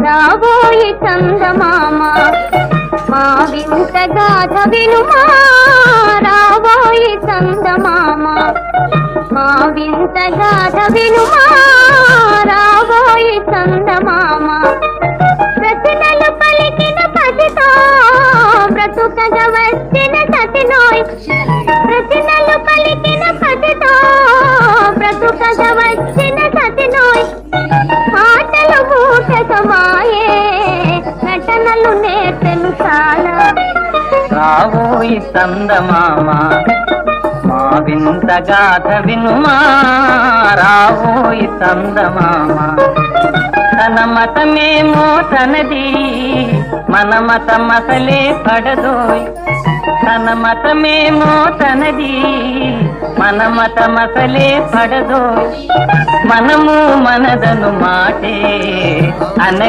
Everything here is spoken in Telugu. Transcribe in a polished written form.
రాబోయి చందమామ మా వింత గాథ వినుమా రాబోయి చందమామ మా వింత గాథ వినుమా రాబోయి చందమామ రచనలు పలికిన పతితో బ్రతుకగా వచ్చిన సతినోయ్ రచనలు పలికిన పతితో బ్రతుకగా వచ్చిన సతినోయ్ మాటలు మూటకమాయే నటనలు నేర్చెను చాలా రావోయి చందమామ మా వింత గాథ వినుమా రావోయి చందమామ తన మతమేమో తనది మన మతం అసలే పడదోయ్ తన మతమేమో తనది మన మతం అసలే పడదోయ్ మనము మనదను మాటే అన